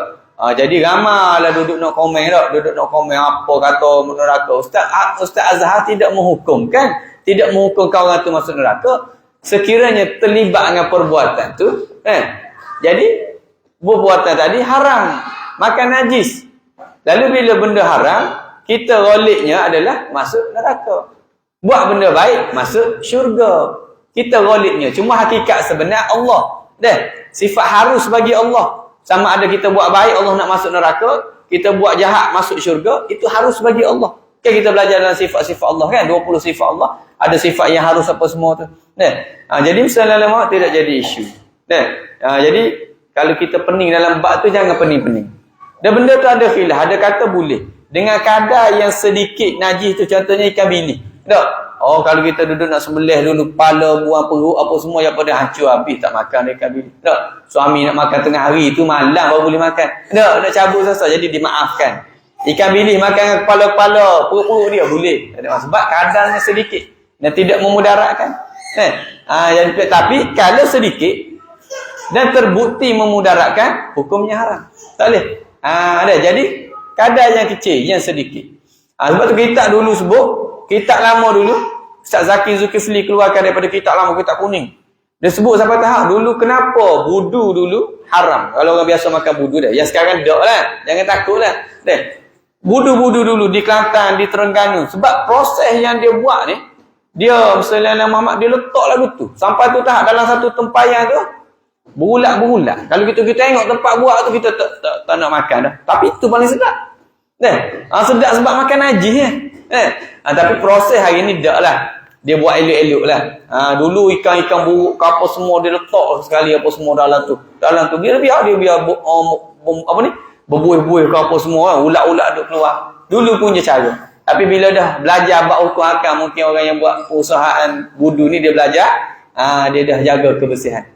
Jadi ramailah duduk nak komen apa kata neraka. Ustaz Azhar tidak menghukumkan orang tu masuk neraka sekiranya terlibat dengan perbuatan tu. Jadi perbuatan tadi haram, makan najis. Lalu bila benda haram, kita roliknya adalah masuk neraka. Buat benda baik, masuk syurga. Kita roliknya. Cuma hakikat sebenar Allah. Sifat harus bagi Allah. Sama ada kita buat baik, Allah nak masuk neraka. Kita buat jahat, masuk syurga. Itu harus bagi Allah. Kan kita belajar dalam sifat-sifat Allah kan? 20 sifat Allah. Ada sifat yang harus apa semua tu. Jadi misalnya tidak jadi isu. Jadi kalau kita pening dalam bab tu, jangan pening-pening. Dan benda tu ada khilaf, ada kata boleh. Dengan kadar yang sedikit najis tu, contohnya ikan bilis. Tak? Kalau kita duduk nak sembelih dulu, kepala, buang perut, apa semua yang pada hancur habis, tak makan ikan bilis. Tak? Suami nak makan tengah hari tu, malam baru boleh makan. Tak? Nak cabut sasa, jadi dimaafkan. Ikan bilis makan kepala-kepala, perut-perut dia boleh. Sebab kadarnya sedikit. Dan tidak memudaratkan. Tapi kalau sedikit, dan terbukti memudaratkan, hukumnya haram. Tak boleh. Ada. Jadi kadar yang kecil, yang sedikit. Sebab tu kitab dulu sebut, kitab lama dulu, Ustaz Zaki Zulkifli keluarkan daripada kitab lama, kitab kuning. Dia sebut sampai tahap dulu kenapa budu dulu haram. Kalau orang biasa makan budu dah. Yang sekarang tak lah. Jangan takut lah. Budu-budu dulu di Kelantan, di Terengganu. Sebab proses yang dia buat ni, dia sallallahu Muhammad, dia letak lagu tu. Sampai tu tahap dalam satu tempayan tu, berulat-berulat. Kalau kita tengok tempat buat tu, kita tak nak makan dah. Tapi itu paling sedap. Sedap sebab makan najis tapi proses hari ni tak lah. Dia buat elok-elok lah. Dulu ikan-ikan buruk ke apa semua dia letak sekali apa semua dalam tu. Dia biar berbuih-buih ke apa semua, ulat-ulat duk keluar. Dulu punya cara. Tapi bila dah belajar bab hukum akal, mungkin orang yang buat perusahaan budu ni dia belajar, dia dah jaga kebersihan.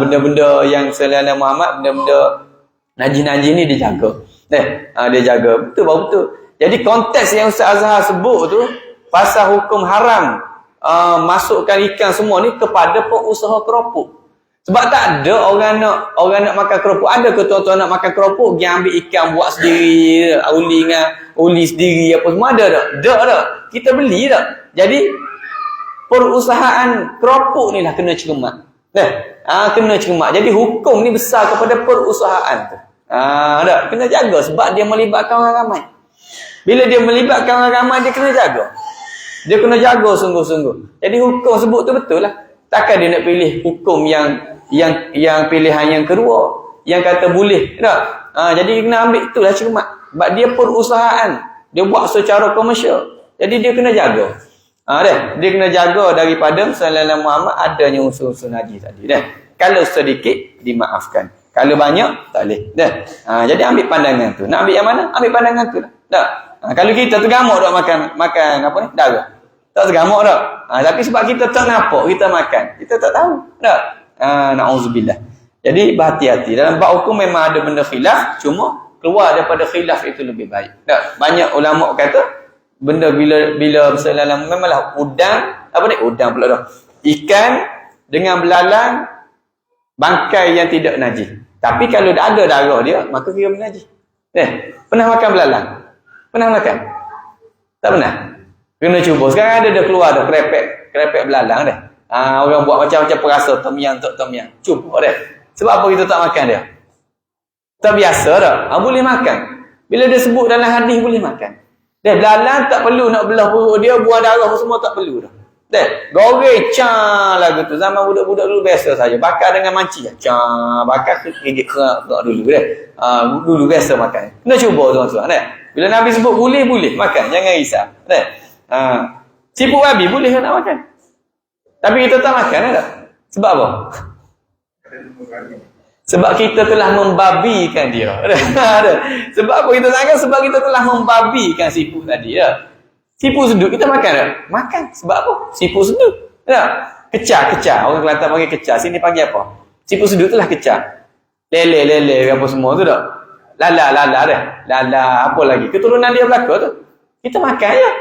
Benda-benda yang sallallahu Muhammad, benda-benda najis-najis ni dia jaga. Dia jaga. Betul. Jadi konteks yang Ustaz Azhar sebut tu pasal hukum haram masukkan ikan semua ni kepada pengusaha keropok. Sebab tak ada orang nak makan keropok. Ada ke tuan-tuan nak makan keropok, dia ambil ikan buat sendiri, uli sendiri apa semua, ada tak? Tak. Kita beli tak? Jadi perusahaan keropok ni lah kena cermat. Kena cermat. Jadi hukum ni besar kepada perusahaan tu. Tak? Kena jaga sebab dia melibatkan orang ramai. Bila dia melibatkan orang ramai, dia kena jaga. Dia kena jaga sungguh-sungguh. Jadi hukum sebut tu betul lah. Takkan dia nak pilih hukum yang pilihan yang kedua, yang kata boleh, tak? Jadi kena ambil itulah cermat. Sebab dia perusahaan, dia buat secara komersial. Jadi dia kena jaga. Dia kena jaga daripada misalnya Muhammad adanya unsur-unsur najis tadi. Kalau sedikit dimaafkan, kalau banyak tak boleh. Jadi ambil pandangan tu. Nak ambil yang mana? Ambil pandangan tu. Tak. Kalau kita tergamuk dak makan apa ni? Darah. Tak tergamuk dak. Tapi sebab kita tak nampak kita makan, kita tak tahu. Tak. Nauzubillah. Jadi berhati-hati. Dalam bab hukum memang ada benda khilaf, cuma keluar daripada khilaf itu lebih baik. Tak. Banyak ulama kata benda bila misalnya memanglah udang pula dah. Ikan dengan belalang bangkai yang tidak najis. Tapi kalau ada darah dia, maka kira najis. Pernah makan belalang? Pernah makan? Tak pernah. Kena cuba. Sekarang ada dah keluar dah krepek belalang dah. Orang buat macam-macam perasa tom yum. Cuba dah. Sebab apa kita tak makan dia? Tak biasa dah. Boleh makan. Bila dia sebut dalam hadis boleh makan. Belalang tak perlu nak belah perut dia, buang darah semua tak perlu dah. Goreng cah lagu tu. Zaman budak-budak dulu biasa saja. Bakar dengan manci. Bakar gigit kerak dulu dulu biasa makan. Kena cuba tuan-tuan. Bila Nabi sebut boleh makan. Jangan risau. Siput babi boleh nak makan. Tapi kita tak makan tak? Sebab apa? Sebab kita telah membabikan dia. Sebab apa kita makan? Sebab kita telah membabikan siput tadi. Siput sedut kita makan tak? Makan. Sebab apa? Siput sedut. Kecah. Orang Kelantan panggil kecah. Sini panggil apa? Siput sedut tu lah kecah. Lele apa semua tu tak? Lala dah. Lala apa lagi? Keturunan dia belaka tu. Kita makan je.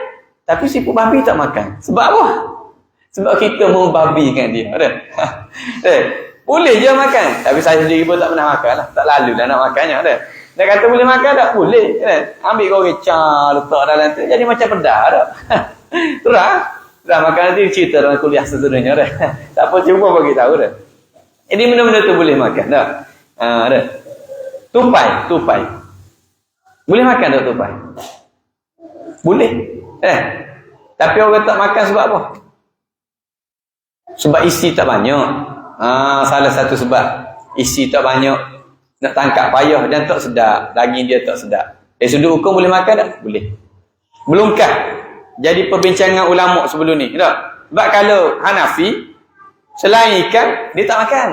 Tapi siput babi tak makan. Sebab apa? Sebab kita membabikan dia. Boleh je makan. Tapi saya sendiri pun tak pernah makan lah. Tak lalu dah nak makannya. Dia kata boleh makan tak? Boleh. Ambil goreng cah, letak dalam tu. Jadi macam pedas tak? Terang makan nanti cerita dalam kuliah seterusnya. Tak apa, cuba bagi tahu dah. Jadi benda-benda tu boleh makan tak? Tupai. Boleh makan tak tupai? Boleh. Tapi orang tak makan sebab apa? Sebab isi tak banyak. Salah satu sebab isi tak banyak, nak tangkap payah dan tak sedap, daging dia tak sedap. Sudut hukum boleh makan tak? Boleh. Belumkah jadi perbincangan ulama sebelum ni tak? Sebab kalau Hanafi selain ikan dia tak makan.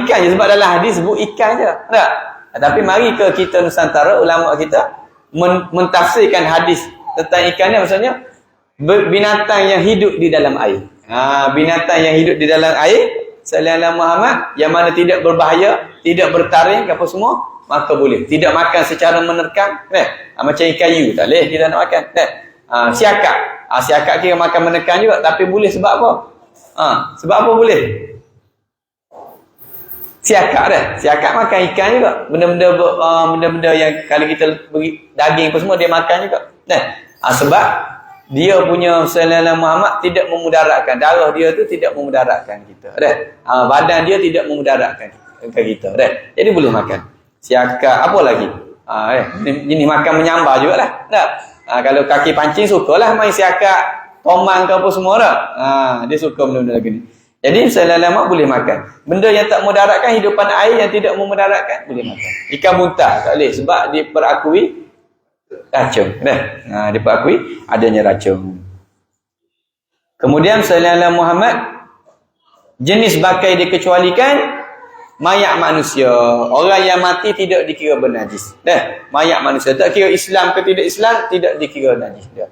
Ikan je, sebab dalam hadis sebut ikan je tak? Tapi mari ke kita Nusantara, ulama kita mentafsirkan hadis tentang ikan ni, maksudnya binatang yang hidup di dalam air. Binatang yang hidup di dalam air selain Muhammad, yang mana tidak berbahaya, tidak bertaring apa semua, maka boleh. Tidak makan secara menerkam, macam ikan hiu tak boleh kita nak makan. Siakak, siakak kira makan menekan juga, tapi boleh sebab apa? Sebab apa boleh? Siakak makan ikan juga. Benda-benda yang kalau kita beri daging apa semua dia makan juga. Sebab dia punya sallallahu Muhammad tidak memudaratkan. Darah dia tu tidak memudaratkan kita. Badan dia tidak memudaratkan kita. Jadi boleh makan. Siakak apa lagi? Ini makan menyambar jugalah. Kalau kaki pancing sukalah main siakak, tomang ke apa semua dah. Dia suka benda-benda lagi ni. Jadi sallallahu Muhammad boleh makan. Benda yang tak memudaratkan, hidupan air yang tidak memudaratkan boleh makan. Ikan muntah tak boleh sebab dia perakui racun. Diperakui adanya racun. Kemudian sallallahu Muhammad, jenis bakai dikecualikan mayat manusia. Orang yang mati tidak dikira bernajis. Mayat manusia, tak kira Islam ke tidak Islam, tidak dikira najis dia.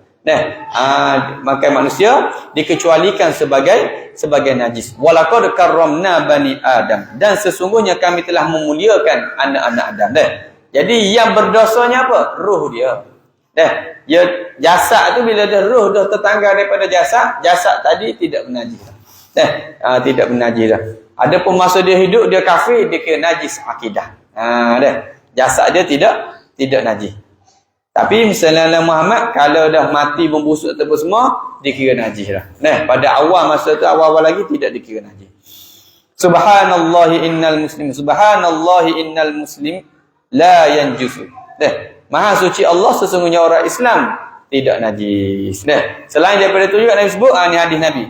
Makai manusia dikecualikan sebagai najis. Walaqad karramna bani Adam, dan sesungguhnya kami telah memuliakan anak-anak Adam. Jadi yang berdosanya apa? Ruh dia. Ya, jasad tu bila dah ruh dah tertanggal daripada jasad tadi tidak bernajis. Tidak bernajis dah. Adapun masa dia hidup dia kafir, dia kira najis akidah. Jasad dia tidak najis. Tapi misalnya Muhammad kalau dah mati membusuk ataupun semua dikira najis dah. Pada awal masa tu awal-awal lagi tidak dikira najis. Subhanallahi innal muslim. Subhanallahi innal muslim la yanjusu. Maha suci Allah, sesungguhnya orang Islam tidak najis. Selain daripada itu juga Nabi sebut, ni hadis Nabi.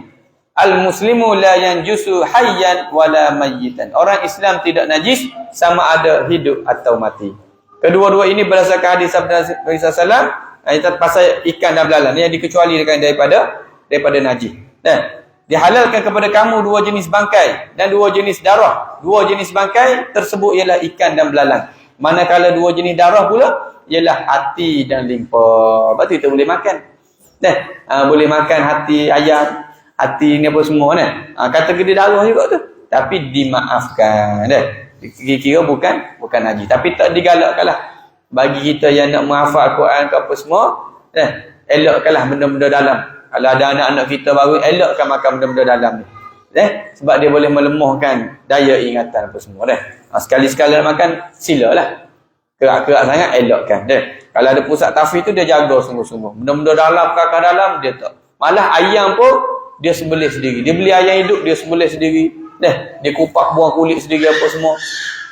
Al-muslimu la yanjusu hayyan wala mayyitan. Orang Islam tidak najis sama ada hidup atau mati. Kedua-dua ini berdasarkan hadis sabda Nabi sallallahu alaihi wasallam pasal ikan dan belalang yang dikecualikan daripada najis. Dihalalkan kepada kamu dua jenis bangkai dan dua jenis darah. Dua jenis bangkai tersebut ialah ikan dan belalang. Manakala dua jenis darah pula ialah hati dan limpa. Lepas tu kita boleh makan. Boleh makan hati ayam, hati ni apa semua kan. Kategori darah juga tu. Tapi dimaafkan. Kira bukan najis. Tapi tak digalakkanlah. Bagi kita yang nak menghafal Quran ke apa semua, elakkanlah benda-benda dalam. Kalau ada anak-anak kita baru, elakkan makan benda-benda dalam ni. Sebab dia boleh melemahkan daya ingatan apa semua. Sekali-sekala nak makan, silalah. Kerak-kerak sangat, elakkan. Kalau ada pusat tahfiz tu, dia jaga sungguh-sungguh. Benda-benda dalam, perkara dalam, dia tak. Malah ayam pun, dia sembelih sendiri. Dia beli ayam hidup, dia sembelih sendiri. Dia kupak buang kulit sendiri apa semua.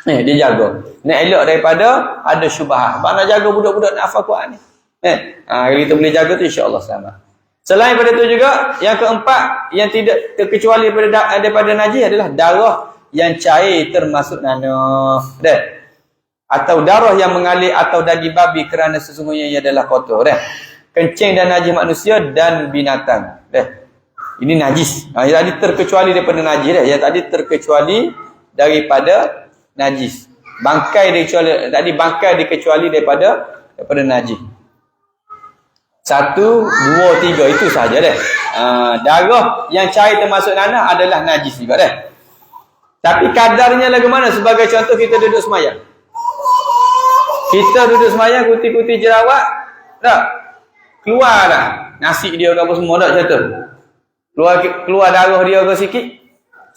Dia jaga. Nak elak daripada ada syubhah. Sebab nak jaga budak-budak nak hafal Quran ni. Kalau kita boleh jaga tu, insya-Allah selamat. Selain daripada itu juga, yang keempat, yang tidak terkecuali daripada najis adalah darah yang cair termasuk nanah. Atau darah yang mengalir atau daging babi kerana sesungguhnya ia adalah kotor. Kencing dan najis manusia dan binatang. Ini najis. Yang tadi terkecuali daripada najis. Yang tadi terkecuali daripada najis. Bangkai dikecuali daripada najis. 1, 2, 3 itu sahaja darah yang cair termasuk nanah adalah najis juga Tapi kadarnya lagu mana? Sebagai contoh, kita duduk semayang. Kita duduk semayang, kuti-kuti jerawat tak? Keluar dah nasi dia ke apa semua tak contoh. Keluar darah dia ke sikit.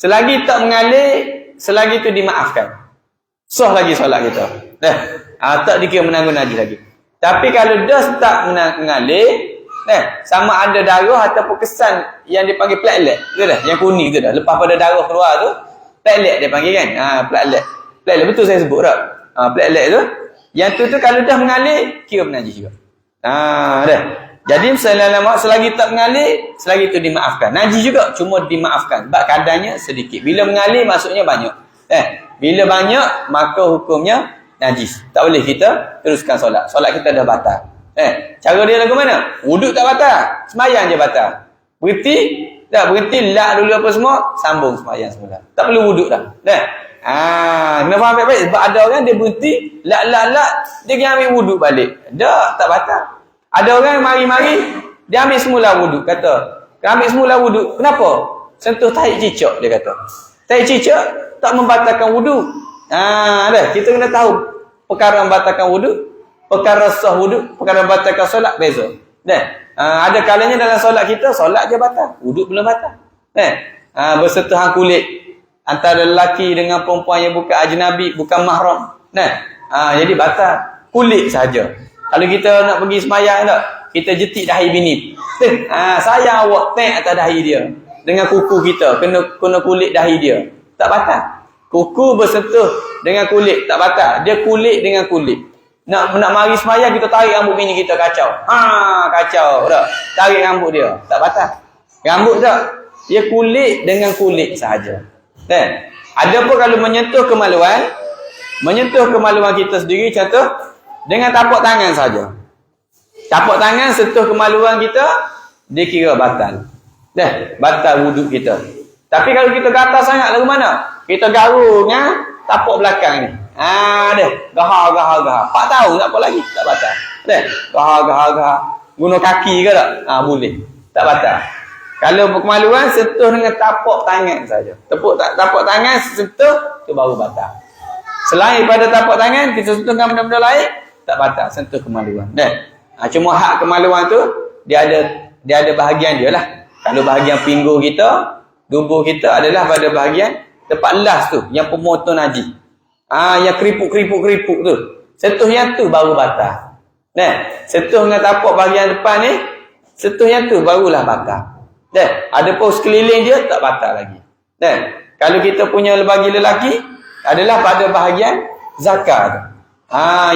Selagi tak mengalir, selagi itu dimaafkan. Sah lagi solat kita. Tak dikira menanggung najis lagi. Tapi kalau dah start mengalir, sama ada darah ataupun kesan yang dipanggil platelet, tu dah, yang kuning tu dah. Lepas pada darah keluar tu, platelet dia panggil kan? Platelet. Platelet betul saya sebut tak? Platelet tu. Yang tu kalau dah mengalir, kira menajis juga. Dah. Jadi selagi tak mengalir, selagi itu dimaafkan. Najis juga, cuma dimaafkan. Sebab kadarnya sedikit. Bila mengalir, maksudnya banyak. Bila banyak, maka hukumnya najis. Tak boleh kita teruskan solat. Solat kita dah batal. Cara dia lagu mana? Wuduk tak batal. Semayang je batal. Berhenti lak dulu apa semua, sambung semayang semula. Tak perlu wuduk dah. Kena faham baik-baik. Sebab ada orang dia berhenti, lak, dia pergi ambil wuduk balik. Tak batal. Ada orang yang mari-mari, dia ambil semula wuduk. Kata, ambil semula wuduk. Kenapa? Sentuh tahi cicak, dia kata. Tahi cicak tak membatalkan wuduk. Kita kena tahu perkara membatalkan wuduk, perkara sah wuduk, perkara membatalkan solat beza. Ada kalanya dalam solat kita, solat je batal, wuduk belum batal. Bersentuhan kulit antara lelaki dengan perempuan yang bukan ajnabi, bukan mahram. Jadi batal kulit saja. Kalau kita nak pergi semayang tak, kita jetik dahi bini. Sayang awak tek atas dahi dia. Dengan kuku kita, kena kulit dahi dia. Tak batal. Kuku bersentuh dengan kulit, tak batal. Dia kulit dengan kulit. Nak mari semayang, kita tarik rambut bini kita, kacau. Kacau. Tak? Tarik rambut dia, tak batal. Rambut tak? Dia kulit dengan kulit sahaja. Ada pun kalau menyentuh kemaluan kita sendiri, contoh, dengan tapak tangan saja. Tapak tangan sentuh kemaluan kita, dia kira batal. Batal wuduk kita. Tapi kalau kita gatal sangat lagu mana? Kita garuk dengan tapak belakang ni. Gahar. 4 tahun tak apa lagi, tak batal. Gahar. Guna kaki ke tak? Boleh. Tak batal. Kalau kemaluan, sentuh dengan tapak tangan saja. Tapak tangan sentuh, tu baru batal. Selain daripada tapak tangan, kita sentuh dengan benda-benda lain, tak batal, sentuh kemaluan. Cuma hak kemaluan tu, dia ada bahagian dia lah. Kalau bahagian pinggul kita, tubuh kita adalah pada bahagian tempat las tu, yang pemotong najis. Yang keripuk tu. Sentuh yang tu baru batal. Sentuh dengan tapak bahagian depan ni, sentuh yang tu barulah batal. Ada pun sekeliling dia tak batal lagi. Kalau kita punya bagi lelaki adalah pada bahagian zakat.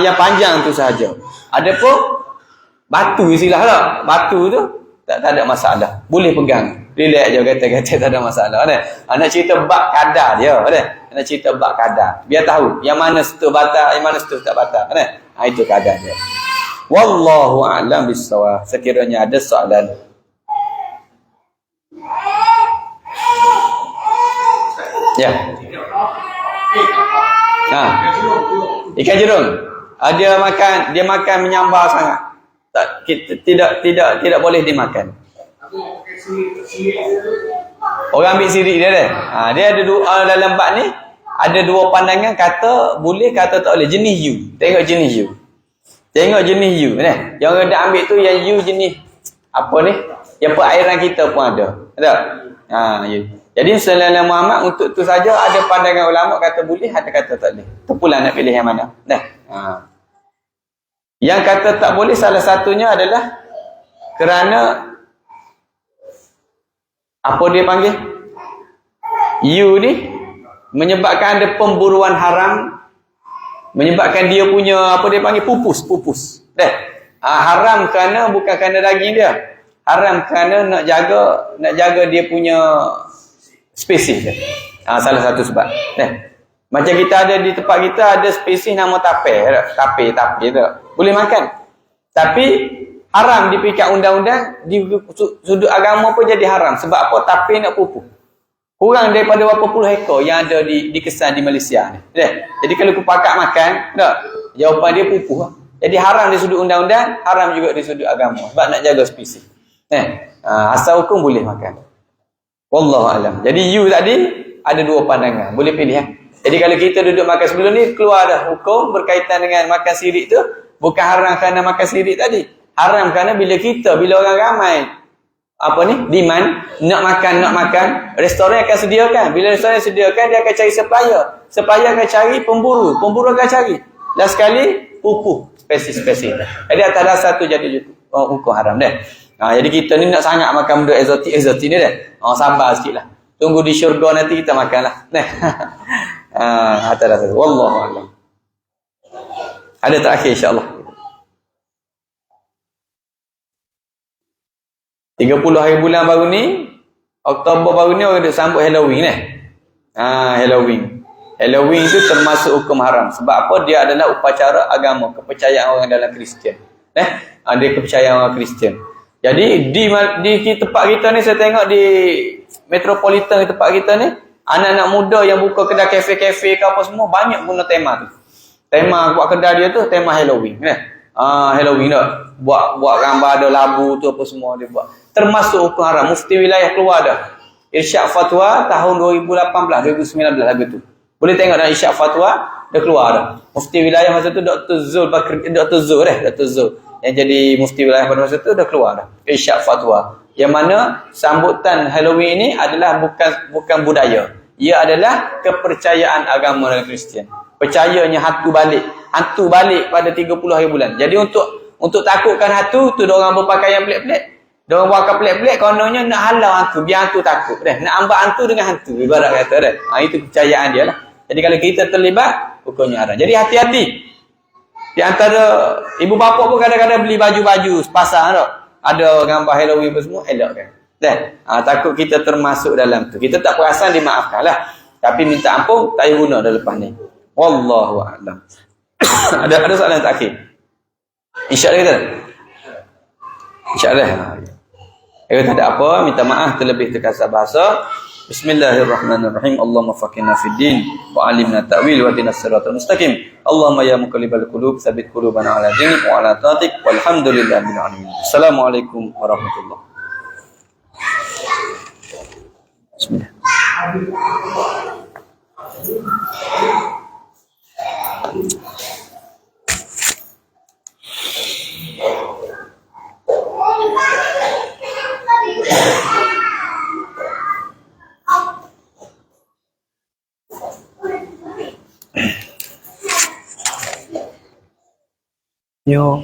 Yang panjang tu sahaja. Adapun batu istilah lah. Batu tu tak ada masalah. Boleh pegang. Relax je kata-kata tak ada masalah. Nak cerita bab kadar dia. Nak cerita bab kadar. Biar tahu yang mana setu batal, yang mana setu tak batal. Itu kadar dia. Wallahu a'lam bissawab. Sekiranya ada soalan. Ya. Ikan jerung. Dia makan menyambar sangat. Tidak boleh dimakan. Orang ambil sirik dia. Dia ada dua dalam bab ni, ada dua pandangan, kata boleh, kata tak boleh. Jenis you. Tengok jenis you. Yang orang dah ambil tu yang you jenis apa ni? Yang perairan kita pun ada. Ada. You. Jadi Sallallahu Muhammad untuk tu saja ada pandangan ulama kata boleh, ada kata tak boleh. Tu pula nak pilih yang mana. Yang kata tak boleh salah satunya adalah kerana apa dia panggil? You ni menyebabkan ada pemburuan haram, menyebabkan dia punya apa dia panggil pupus. Haram kerana bukan kerana daging dia. Haram kerana nak jaga dia punya spesies dia. Salah satu sebab. Macam kita ada di tempat kita ada spesies nama tape tu. Boleh makan. Tapi haram dipikat undang-undang, di sudut agama pun jadi haram. Sebab apa? Tape nak pupus. Kurang daripada berapa puluh ekor yang ada di Kesan di Malaysia ni. Jadi kalau kupakat makan, jawapan dia pupus. Jadi haram di sudut undang-undang, haram juga di sudut agama. Sebab nak jaga spesies. Asal hukum boleh makan. Wallahu alam. Jadi you tadi ada dua pandangan. Boleh pilih ya. Jadi kalau kita duduk makan sebelum ni, keluar dah hukum berkaitan dengan makan sirik tu. Bukan haram kerana makan sirik tadi. Haram kerana bila orang ramai demand nak makan, restoran akan sediakan. Bila restoran sediakan, dia akan cari supplier akan cari pemburu akan cari. Last sekali pupus spesies. Jadi atas dasar tu jadi hukum haram dah. Jadi kita ni nak sangat makan benda eksotik ni dah. Sabar sikitlah. Tunggu di syurga nanti kita makanlah. Atas dasar tu. Wallahu a'lam. Ada terakhir insya-Allah. 30 hari bulan baru ni, Oktober baru ni orang dah sambut Halloween Halloween tu termasuk hukum haram. Sebab apa? Dia adalah upacara agama, kepercayaan orang dalam Kristian. Dia kepercayaan orang Kristian. Jadi di tempat kita ni, saya tengok di metropolitan di tempat kita ni, anak-anak muda yang buka kedai kafe-kafe ke apa semua banyak guna tema tu. Tema buat kedai dia tu tema Halloween. Halloween dah. Buat gambar ada labu tu apa semua dia buat. Termasuk hukum haram. Mufti wilayah keluar dah. Irsyad fatwa tahun 2018 2019 lagu tu. Boleh tengok dah irsyad fatwa dah keluar dah. Mufti wilayah masa tu Dr. Zul yang jadi mufti wilayah pada masa tu dah keluar dah. Irsyad fatwa. Yang mana sambutan Halloween ini adalah bukan budaya. Ia adalah kepercayaan agama dalam Kristian. Percayanya hantu balik pada 30 hari bulan. Jadi untuk takutkan hantu tu, orang berpakaian pelik-pelik. Diorang buatkan pelik-pelik, kononnya nak halau hantu, biar hantu takut. Nak ambil hantu dengan hantu, ibarat kata. Itu kepercayaan dia lah. Jadi kalau kita terlibat, hukumnya haram. Jadi hati-hati. Di antara ibu bapa pun kadang-kadang beli baju-baju sepasang tak? Ada gambar Halloween apa semua, elok kan? Takut kita termasuk dalam tu. Kita tak perasan, dimaafkan lah. Tapi minta ampun, tak payah guna dah lepas ni. Wallahu a'lam. Ada soalan terakhir? InsyaAllah kita? InsyaAllah. Kalau tak ada apa, minta maaf terlebih terkasar bahasa. Bismillahirrahmanirrahim. Allahumma faqihna fid din wa 'allimna ta'wil wa ihdinas siratal mustaqim. Allahumma ya muqallibal qulub, tsabbit qulubana 'ala dinik wa 'ala ta'atik. Walhamdulillahil alamin. Assalamualaikum warahmatullahi. Bismillah. Yo.